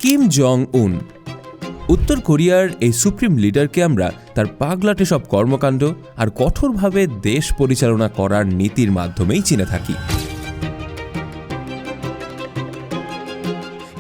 Kim Jong উন। উত্তর কোরিয়ার এই সুপ্রিম লিডারকে আমরা তার পাগলাটে সব কর্মকাণ্ড আর কঠোরভাবে দেশ পরিচালনা করার নীতির মাধ্যমেই চিনে থাকি।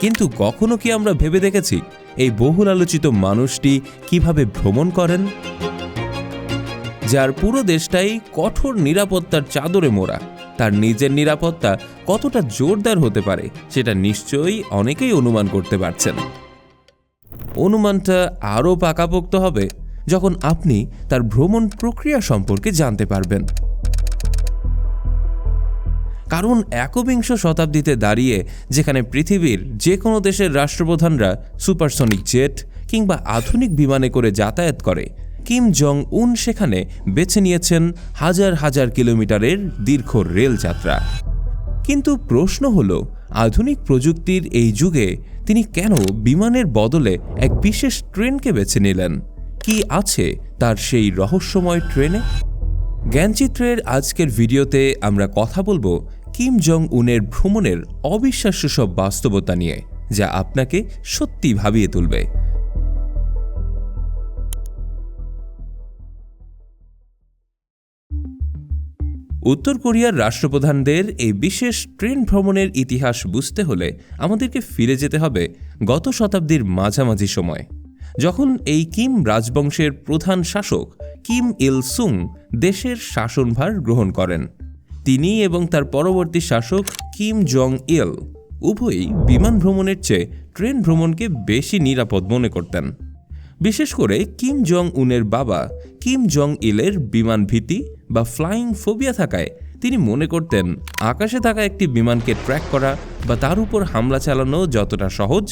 কিন্তু কখনো কি আমরা ভেবে দেখেছি এই বহুল আলোচিত মানুষটি কিভাবে ভ্রমণ করেন, যার পুরো দেশটাই কঠোর নিরাপত্তার চাদরে মোড়া? তার নিজের নিরাপত্তা কতটা জোরদার হতে পারে সেটা নিশ্চয়ই অনেকেই অনুমান করতে পারছেন। অনুমানটা আরও পাকাপোক্ত হবে যখন আপনি তার ভ্রমণ প্রক্রিয়া সম্পর্কে জানতে পারবেন। কারণ একবিংশ শতাব্দীতে দাঁড়িয়ে যেখানে পৃথিবীর যে কোনো দেশের রাষ্ট্রপ্রধানরা সুপারসনিক জেট কিংবা আধুনিক বিমানে করে যাতায়াত করে, কিম জং উন সেখানে বেছে নিয়েছেন হাজার হাজার কিলোমিটারের দীর্ঘ রেল যাত্রা। কিন্তু প্রশ্ন হল, আধুনিক প্রযুক্তির এই যুগে তিনি কেন বিমানের বদলে এক বিশেষ ট্রেনকে বেছে নিলেন? কি আছে তার সেই রহস্যময় ট্রেনে? জ্ঞানচিত্রের আজকের ভিডিওতে আমরা কথা বলবো কিম জং উনের ভ্রমণের অবিশ্বাস্য সব বাস্তবতা নিয়ে, যা আপনাকে সত্যি ভাবিয়ে তুলবে। উত্তর কোরিয়ার রাষ্ট্রপ্রধানদের এই বিশেষ ট্রেন ভ্রমণের ইতিহাস বুঝতে হলে আমাদেরকে ফিরে যেতে হবে গত শতাব্দীর মাঝামাঝি সময়, যখন এই কিম রাজবংশের প্রধান শাসক কিম ইল সুং দেশের শাসনভার গ্রহণ করেন। তিনি এবং তার পরবর্তী শাসক কিম জং ইল উভয়ই বিমান ভ্রমণের চেয়ে ট্রেন ভ্রমণকে বেশি নিরাপদ মনে করতেন। বিশেষ করে কিম জং উনের বাবা কিম জং ইলের বিমান ভীতি বা ফ্লাইং ফোবিয়া থাকায় তিনি মনে করতেন আকাশে থাকা একটি বিমানকে ট্র্যাক করা বা তার উপর হামলা চালানো যতটা সহজ,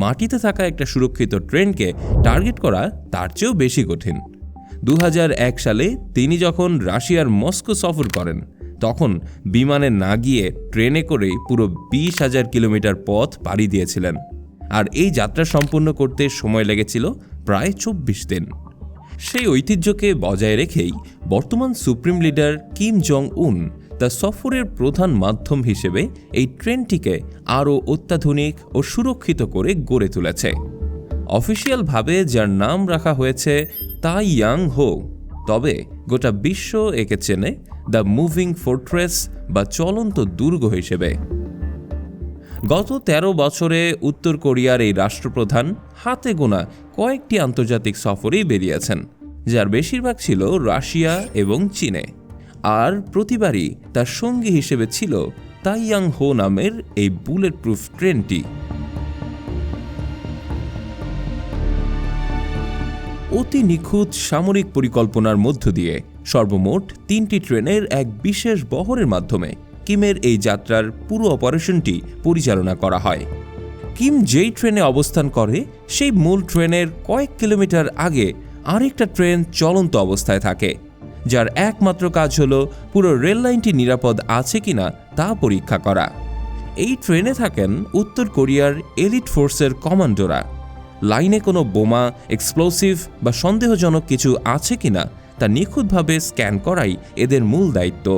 মাটিতে থাকা একটা সুরক্ষিত ট্রেনকে টার্গেট করা তার চেয়েও বেশি কঠিন। 2001 সালে তিনি যখন রাশিয়ার মস্কো সফর করেন, তখন বিমানে না গিয়ে ট্রেনে করেই পুরো 20,000 কিলোমিটার পথ পাড়ি দিয়েছিলেন। আর এই যাত্রা সম্পূর্ণ করতে সময় লেগেছিল প্রায় 24 দিন। সেই ঐতিহ্যকে বজায় রেখেই বর্তমান সুপ্রিম লিডার কিম জং উন তার সফরের প্রধান মাধ্যম হিসেবে এই ট্রেনটিকে আরও অত্যাধুনিক ও সুরক্ষিত করে গড়ে তুলেছে। অফিসিয়ালভাবে যার নাম রাখা হয়েছে তাইয়াং হো, তবে গোটা বিশ্ব একে চেনে দ্য মুভিং ফোর্ট্রেস বা চলন্ত দুর্গ হিসেবে। গত 13 বছরে উত্তর কোরিয়ার এই রাষ্ট্রপ্রধান হাতে গোনা কয়েকটি আন্তর্জাতিক সফরেই বেরিয়েছেন, যার বেশিরভাগ ছিল রাশিয়া এবং চীনে। আর প্রতিবারই তার সঙ্গী হিসেবে ছিল তাইয়াং হো নামের এই বুলেট প্রুফ ট্রেনটি। অতি নিখুঁত সামরিক পরিকল্পনার মধ্য দিয়ে সর্বমোট 3টি ট্রেনের এক বিশেষ বহরের মাধ্যমে কিমের এই যাত্রার পুরো অপারেশনটি পরিচালনা করা হয়। কিম যেই ট্রেনে অবস্থান করে সেই মূল ট্রেনের কয়েক কিলোমিটার আগে আরেকটা ট্রেন চলন্ত অবস্থায় থাকে, যার একমাত্র কাজ হল পুরো রেল লাইনটি নিরাপদ আছে কিনা তা পরীক্ষা করা। এই ট্রেনে থাকেন উত্তর কোরিয়ার এলিট ফোর্সের কমান্ডোরা। লাইনে কোনো বোমা, এক্সপ্লোসিভ বা সন্দেহজনক কিছু আছে কিনা তা নিখুঁতভাবে স্ক্যান করাই এদের মূল দায়িত্ব।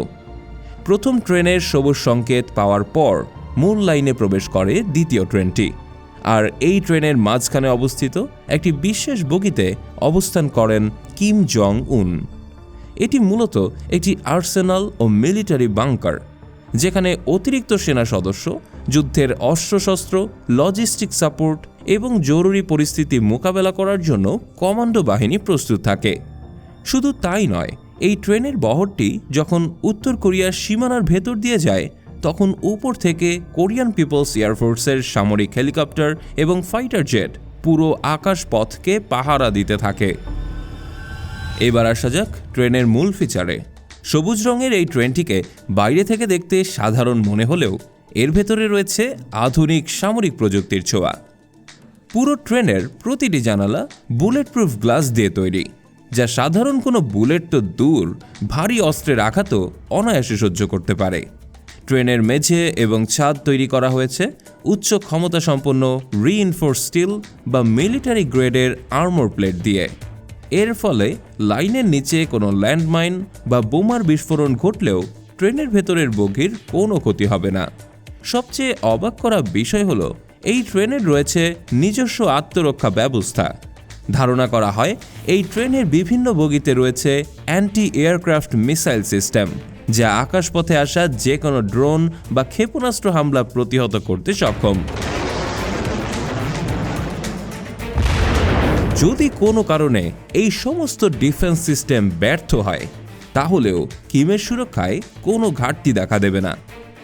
প্রথম ট্রেনের সবুজ সংকেত পাওয়ার পর মূল লাইনে প্রবেশ করে দ্বিতীয় ট্রেনটি, আর এই ট্রেনের মাঝখানে অবস্থিত একটি বিশেষ বগিতে অবস্থান করেন কিম জং উন। এটি মূলত একটি আর্সেনাল ও মিলিটারি বাংকার, যেখানে অতিরিক্ত সেনা সদস্য যুদ্ধের অস্ত্রশস্ত্র, লজিস্টিক সাপোর্ট এবং জরুরি পরিস্থিতি মোকাবেলা করার জন্য কমান্ডো বাহিনী প্রস্তুত থাকে। শুধু তাই নয়, এই ট্রেনের বহরটি যখন উত্তর কোরিয়ার সীমানার ভেতর দিয়ে যায়, তখন উপর থেকে কোরিয়ান পিপলস এয়ারফোর্সের সামরিক হেলিকপ্টার এবং ফাইটার জেট পুরো আকাশ পথকে পাহারা দিতে থাকে। এবার আসা যাক ট্রেনের মূল ফিচারে। সবুজ রঙের এই ট্রেনটিকে বাইরে থেকে দেখতে সাধারণ মনে হলেও এর ভেতরে রয়েছে আধুনিক সামরিক প্রযুক্তির ছোঁয়া। পুরো ট্রেনের প্রতিটি জানালা বুলেট প্রুফ গ্লাস দিয়ে তৈরি, যা সাধারণ কোনো বুলেট তো দূর, ভারী অস্ত্রের আঘাতও অনায়াসে সহ্য করতে পারে। ট্রেনের মেঝে এবং ছাদ তৈরি করা হয়েছে উচ্চ ক্ষমতা সম্পন্ন রিইনফোর্স স্টিল বা মিলিটারি গ্রেডের আর্মর প্লেট দিয়ে। এর ফলে লাইনের নিচে কোনো ল্যান্ডমাইন বা বোমার বিস্ফোরণ ঘটলেও ট্রেনের ভেতরের বগির কোনো ক্ষতি হবে না। সবচেয়ে অবাক করা বিষয় হলো এই ট্রেনের রয়েছে নিজস্ব আত্মরক্ষা ব্যবস্থা। ধারণা করা হয় এই ট্রেনের বিভিন্ন বগিতে রয়েছে অ্যান্টি এয়ারক্রাফট মিসাইল সিস্টেম, যা আকাশপথে আসা যে কোনো ড্রোন বা ক্ষেপণাস্ত্র হামলা প্রতিহত করতে সক্ষম। যদি কোনো কারণে এই সমস্ত ডিফেন্স সিস্টেম ব্যর্থ হয়, তাহলেও কিমের সুরক্ষায় কোনো ঘাটতি দেখা দেবে না,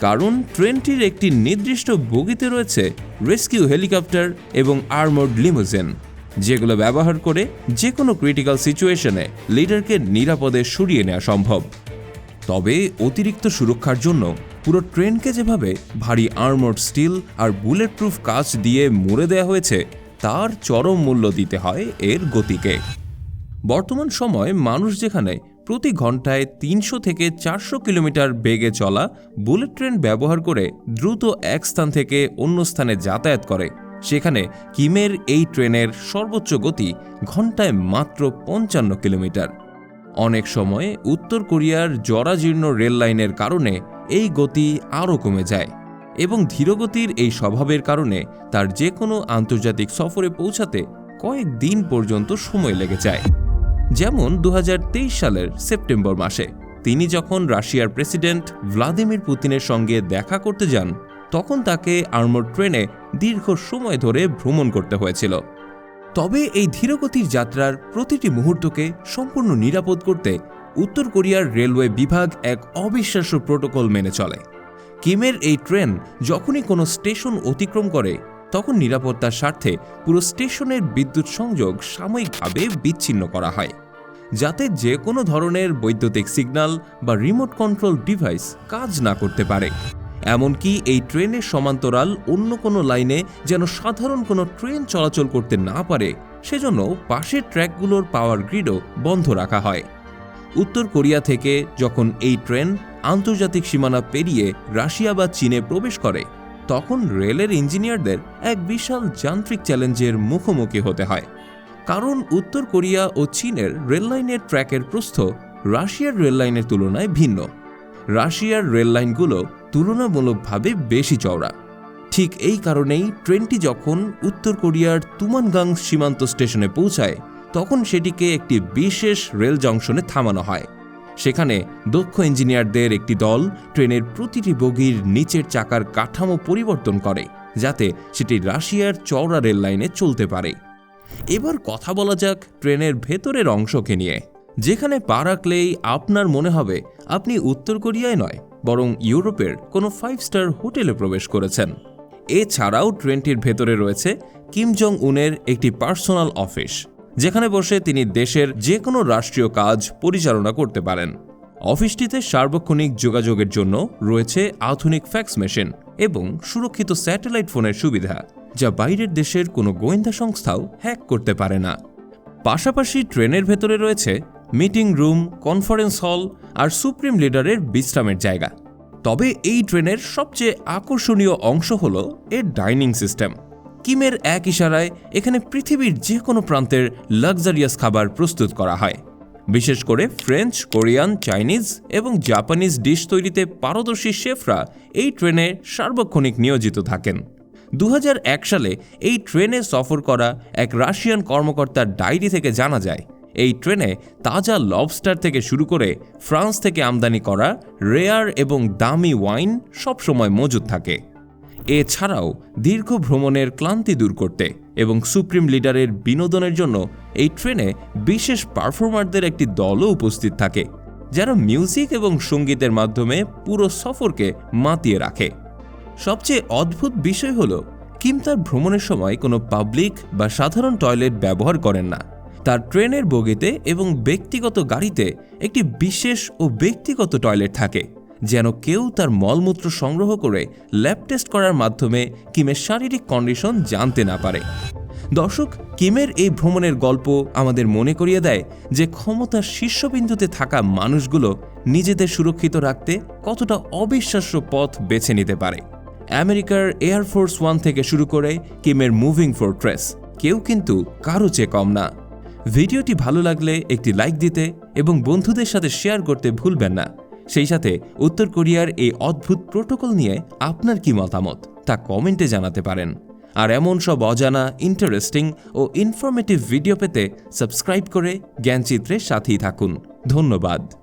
কারণ ট্রেনটির একটি নির্দিষ্ট বগিতে রয়েছে রেস্কিউ হেলিকপ্টার এবং আর্মড লিমুজিন, যেগুলো ব্যবহার করে যে কোনো ক্রিটিক্যাল সিচুয়েশনে লিডারকে নিরাপদে সরিয়ে নেওয়া সম্ভব। তবে অতিরিক্ত সুরক্ষার জন্য পুরো ট্রেনকে যেভাবে ভারী আর্মড স্টিল আর বুলেট প্রুফ কাঁচ দিয়ে মুড়ে দেওয়া হয়েছে, তার চরম মূল্য দিতে হয় এর গতিকে। বর্তমান সময়ে মানুষ যেখানে প্রতি ঘন্টায় 300 থেকে 400 কিলোমিটার বেগে চলা বুলেট ট্রেন ব্যবহার করে দ্রুত এক স্থান থেকে অন্য স্থানে যাতায়াত করে, সেখানে কিমের এই ট্রেনের সর্বোচ্চ গতি ঘন্টায় মাত্র 55 কিলোমিটার। অনেক সময় উত্তর কোরিয়ার জরাজীর্ণ রেল লাইনের কারণে এই গতি আরও কমে যায় এবং ধীরগতির এই স্বভাবের কারণে তার যে কোনো আন্তর্জাতিক সফরে পৌঁছাতে কয়েকদিন পর্যন্ত সময় লেগে যায়। যেমন 2023 সালের সেপ্টেম্বর মাসে তিনি যখন রাশিয়ার প্রেসিডেন্ট ভ্লাদিমির পুতিনের সঙ্গে দেখা করতে যান, তখন তাকে আর্মড ট্রেনে দীর্ঘ সময় ধরে ভ্রমণ করতে হয়েছিল। তবে এই ধীরগতির যাত্রার প্রতিটি মুহূর্তকে সম্পূর্ণ নিরাপদ করতে উত্তর কোরিয়ার রেলওয়ে বিভাগ এক অবিশ্বাস্য প্রোটোকল মেনে চলে। কিমের এই ট্রেন যখনই কোনো স্টেশন অতিক্রম করে, তখন নিরাপত্তার স্বার্থে পুরো স্টেশনের বিদ্যুৎ সংযোগ সাময়িকভাবে বিচ্ছিন্ন করা হয়, যাতে যে কোনো ধরনের বৈদ্যুতিক সিগন্যাল বা রিমোট কন্ট্রোল ডিভাইস কাজ না করতে পারে। এমনকি এই ট্রেনের সমান্তরাল অন্য কোনো লাইনে যেন সাধারণ কোনো ট্রেন চলাচল করতে না পারে, সেজন্য পাশের ট্র্যাকগুলোর পাওয়ার গ্রিডও বন্ধ রাখা হয়। উত্তর কোরিয়া থেকে যখন এই ট্রেন আন্তর্জাতিক সীমানা পেরিয়ে রাশিয়া বা চীনে প্রবেশ করে, তখন রেলের ইঞ্জিনিয়ারদের এক বিশাল যান্ত্রিক চ্যালেঞ্জের মুখোমুখি হতে হয়। কারণ উত্তর কোরিয়া ও চীনের রেললাইনের ট্র্যাকের প্রস্থ রাশিয়ার রেললাইনের তুলনায় ভিন্ন। রাশিয়ার রেললাইনগুলো তুলনামূলকভাবে বেশি চওড়া। ঠিক এই কারণেই ট্রেনটি যখন উত্তর কোরিয়ার তুমানগাং সীমান্ত স্টেশনে পৌঁছায়, তখন সেটিকে একটি বিশেষ রেল জংশনে থামানো হয়। সেখানে দক্ষ ইঞ্জিনিয়ারদের একটি দল ট্রেনের প্রতিটি বগির নিচের চাকার কাঠামো পরিবর্তন করে, যাতে সেটি রাশিয়ার চওড়া রেল লাইনে চলতে পারে। এবার কথা বলা যাক ট্রেনের ভেতরের অংশকে নিয়ে, যেখানে পা রাখলেই আপনার মনে হবে আপনি উত্তর কোরিয়ায় নয়, বরং ইউরোপের কোনো 5 স্টার হোটেলে প্রবেশ করেছেন। এছাড়াও ট্রেনটির ভেতরে রয়েছে কিম জং উনের একটি পার্সোনাল অফিস, যেখানে বসে তিনি দেশের যে কোনো রাষ্ট্রীয় কাজ পরিচালনা করতে পারেন। অফিসটিতে সার্বক্ষণিক যোগাযোগের জন্য রয়েছে আধুনিক ফ্যাক্স মেশিন এবং সুরক্ষিত স্যাটেলাইট ফোনের সুবিধা, যা বাইরের দেশের কোনো গোয়েন্দা সংস্থাও হ্যাক করতে পারে না। পাশাপাশি ট্রেনের ভেতরে রয়েছে মিটিং রুম, কনফারেন্স হল আর সুপ্রিম লিডারের বিশ্রামের জায়গা। তবে এই ট্রেনের সবচেয়ে আকর্ষণীয় অংশ হল এর ডাইনিং সিস্টেম। কিমের এক ইশারায় এখানে পৃথিবীর যে কোনো প্রান্তের লাক্সারিয়াস খাবার প্রস্তুত করা হয়। বিশেষ করে ফ্রেঞ্চ, কোরিয়ান, চাইনিজ এবং জাপানিজ ডিশ তৈরিতে পারদর্শী শেফরা এই ট্রেনে সার্বক্ষণিক নিয়োজিত থাকেন। 2001 সালে এই ট্রেনে সফর করা এক রাশিয়ান কর্মকর্তার ডায়েরি থেকে জানা যায়, এই ট্রেনে তাজা লবস্টার থেকে শুরু করে ফ্রান্স থেকে আমদানি করা রেয়ার এবং দামি ওয়াইন সবসময় মজুদ থাকে। এছাড়াও দীর্ঘ ভ্রমণের ক্লান্তি দূর করতে এবং সুপ্রিম লিডারের বিনোদনের জন্য এই ট্রেনে বিশেষ পারফর্মারদের একটি দলও উপস্থিত থাকে, যারা মিউজিক এবং সঙ্গীতের মাধ্যমে পুরো সফরকে মাতিয়ে রাখে। সবচেয়ে অদ্ভুত বিষয় হল, কিম তার ভ্রমণের সময় কোনো পাবলিক বা সাধারণ টয়লেট ব্যবহার করেন না। তার ট্রেনের বগিতে এবং ব্যক্তিগত গাড়িতে একটি বিশেষ ও ব্যক্তিগত টয়লেট থাকে, যেন কেউ তার মলমূত্র সংগ্রহ করে ল্যাব টেস্ট করার মাধ্যমে কিমের শারীরিক কন্ডিশন জানতে না পারে। দর্শক, কিমের এই ভ্রমণের গল্প আমাদের মনে করিয়ে দেয় যে ক্ষমতার শীর্ষবিন্দুতে থাকা মানুষগুলো নিজেদের সুরক্ষিত রাখতে কতটা অবিশ্বাস্য পথ বেছে নিতে পারে। আমেরিকার এয়ারফোর্স ওয়ান থেকে শুরু করে কিমের মুভিং ফোর্ট্রেস, কেউ কিন্তু কারো চেয়ে কম না। ভিডিওটি ভালো লাগলে একটি লাইক দিতে এবং বন্ধুদের সাথে শেয়ার করতে ভুলবেন না। সেই সাথে উত্তর কোরিয়ার এই অদ্ভুত প্রোটোকল নিয়ে আপনার কি মতামত তা কমেন্টে জানাতে পারেন। আর এমন সব অজানা, ইন্টারেস্টিং ও ইনফরমেটিভ ভিডিও পেতে সাবস্ক্রাইব করে জ্ঞানচিত্রের সাথেই থাকুন। ধন্যবাদ।